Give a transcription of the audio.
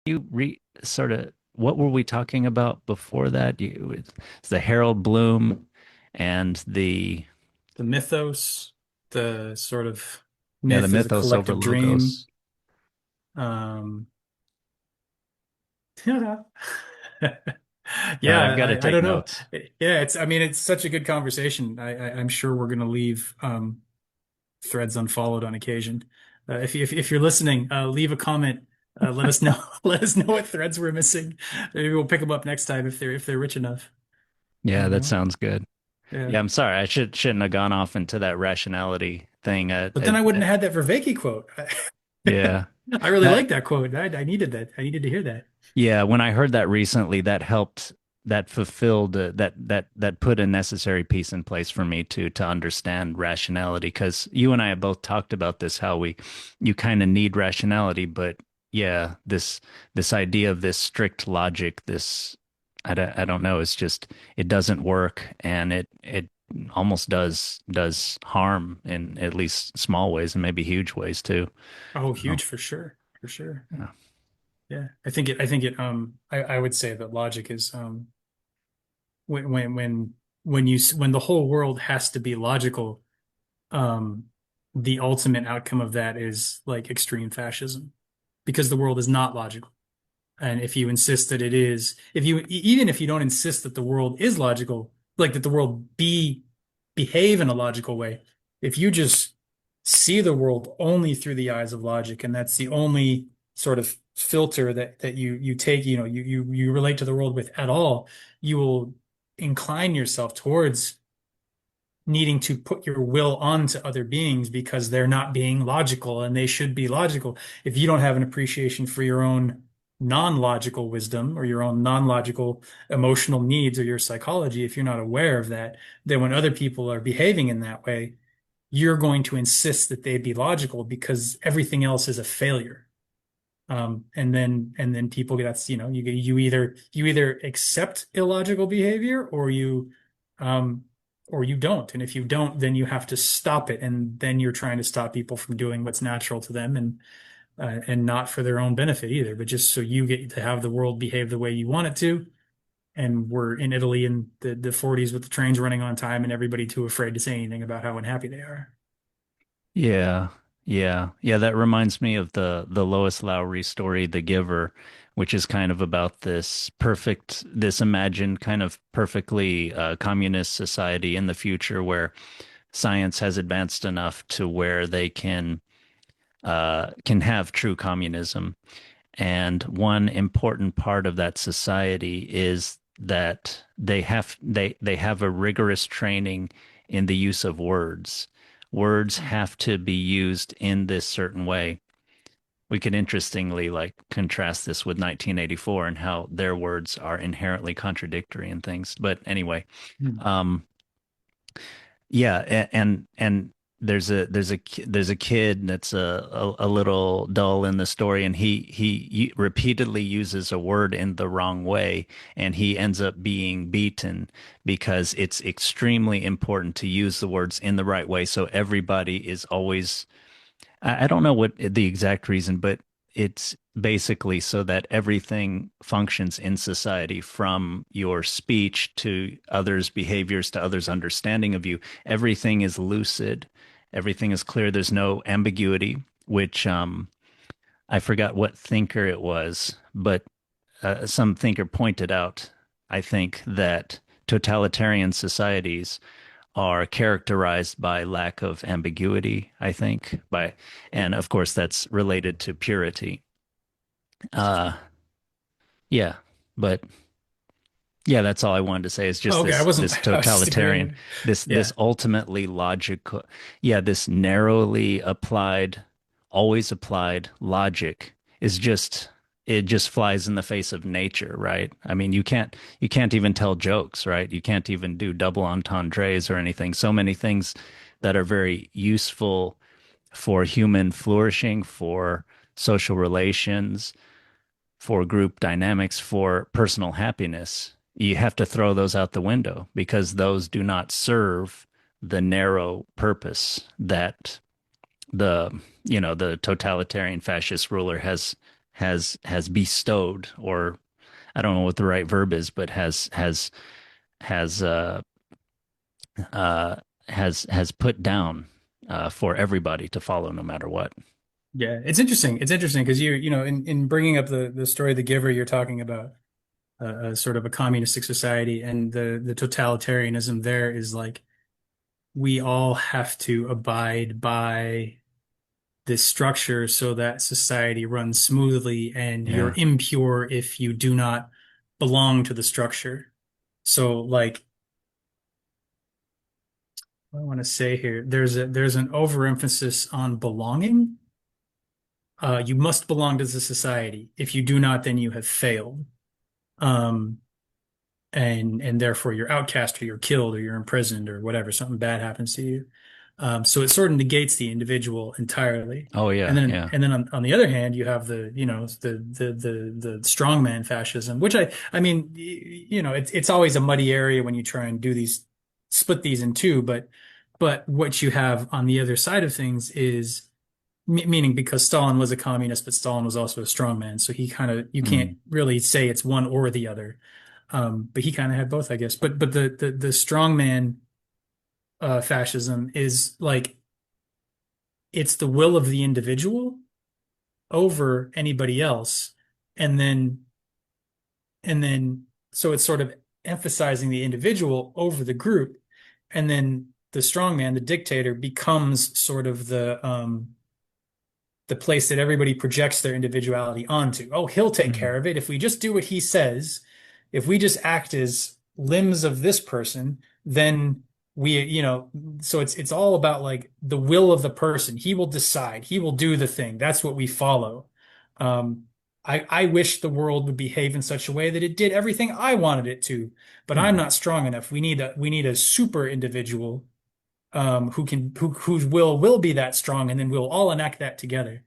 You sort of what were we talking about before that? It's the Harold Bloom and the The mythos, the sort of yeah, the myth as a mythos over collective dream. logos. Um, yeah, All right, I've yeah, got to I take don't know. notes. Yeah, I mean, it's such a good conversation. I'm sure we're going to leave threads unfollowed on occasion. If you're listening, leave a comment. Let us know. Let us know what threads we're missing. Maybe we'll pick them up next time if they're rich enough. Yeah, You that know? sounds good. Yeah. Yeah, I'm sorry. I shouldn't have gone off into that rationality thing. But then I wouldn't have had that Vervaeke quote. Yeah. I really That like that quote. I needed that. I needed to hear that. Yeah, when I heard that recently, that helped, that fulfilled, that put a necessary piece in place for me to understand rationality. Because you and I have both talked about this, how you kind of need rationality, but yeah, this idea of this strict logic, this I don't know, it's just it doesn't work, and it almost does harm in at least small ways and maybe huge ways too. Oh, Oh, huge for sure. For sure. yeah. Yeah. I would say that logic is when when when when the whole world has to be logical, um the ultimate outcome of that is like extreme fascism because the world is not logical. And if you insist that it is, even if you don't insist that the world is logical, like that the world behave in a logical way, if you just see the world only through the eyes of logic, and that's the only sort of filter that you take, you relate to the world with at all, you will incline yourself towards needing to put your will onto other beings because they're not being logical and they should be logical. If you don't have an appreciation for your own non-logical wisdom or your own non-logical emotional needs or your psychology, if you're not aware of that, then when other people are behaving in that way, you're going to insist that they be logical because everything else is a failure. And then people get that's you either accept illogical behavior um or you don't. And if you don't, then you have to stop it. And then you're trying to stop people from doing what's natural to them and not for their own benefit either, but just so you get to have the world behave the way you want it to. And we're in Italy in the 40s with the trains running on time and everybody too afraid to say anything about how unhappy they are. Yeah, yeah. That reminds me of the Lois Lowry story, The Giver, which is kind of about this imagined kind of perfectly communist society in the future where science has advanced enough to where they can have true communism. And one important part of that society is that they have a rigorous training in the use of words. Words have to be used in this certain way. We could interestingly like contrast this with 1984 and how their words are inherently contradictory and things. But anyway, Hmm. um, yeah, and there's a kid that's a little dull in the story, and he repeatedly uses a word in the wrong way, and he ends up being beaten because it's extremely important to use the words in the right way. So everybody is always I don't know what the exact reason, but it's basically so that everything functions in society from your speech to others' behaviors to others' understanding of you. Everything is lucid, everything is clear. There's no ambiguity, which I forgot what thinker it was, but some thinker pointed out, I think, that totalitarian societies are characterized by lack of ambiguity, I think, and of course that's related to purity. Uh yeah, but yeah, that's all I wanted to say is just Oh, okay, I wasn't. this I was just totalitarian, this yeah. ultimately logical, yeah, this narrowly applied, always applied logic is just it just flies in the face of nature, right? I mean, you can't even tell jokes, right? You can't even do double entendres or anything. So many things that are very useful for human flourishing, for social relations, for group dynamics, for personal happiness, you have to throw those out the window because those do not serve the narrow purpose that the the totalitarian fascist ruler has bestowed, or I don't know what the right verb is, but has uh has put down for everybody to follow no matter what. Yeah, it's interesting. It's interesting because in bringing up the story of the giver, you're talking about a sort of a communistic society, and the totalitarianism there is like we all have to abide by this structure so that society runs smoothly, and you're Yeah. impure if you do not belong to the structure. So like what I want to say here, there's an overemphasis on belonging. You must belong to the society. If you do not, then you have failed. Um, and therefore you're outcast or you're killed or you're imprisoned or whatever, something bad happens to you. So it sort of negates the individual entirely. Oh And yeah, then yeah. and then on the other hand, you have the strongman fascism, which I mean, it's always a muddy area when you try and do these split these in two, but what you have on the other side of things is meaning because Stalin was a communist, but Stalin was also a strongman, so he kind of you can't Mm, really say it's one or the other. But he kind of had both, I guess. But the strongman fascism is like it's the will of the individual over anybody else, and then so it's sort of emphasizing the individual over the group, and then the strongman, the dictator, becomes sort of the place that everybody projects their individuality onto. Oh, he'll take mm, care of it. If we just do what he says, if we just act as limbs of this person, then so it's all about like the will of the person. He will decide, he will do the thing. That's what we follow. Um, I wish the world would behave in such a way that it did everything I wanted it to, but I'm mm. not strong enough. We need a super individual whose will be that strong, and then we'll all enact that together.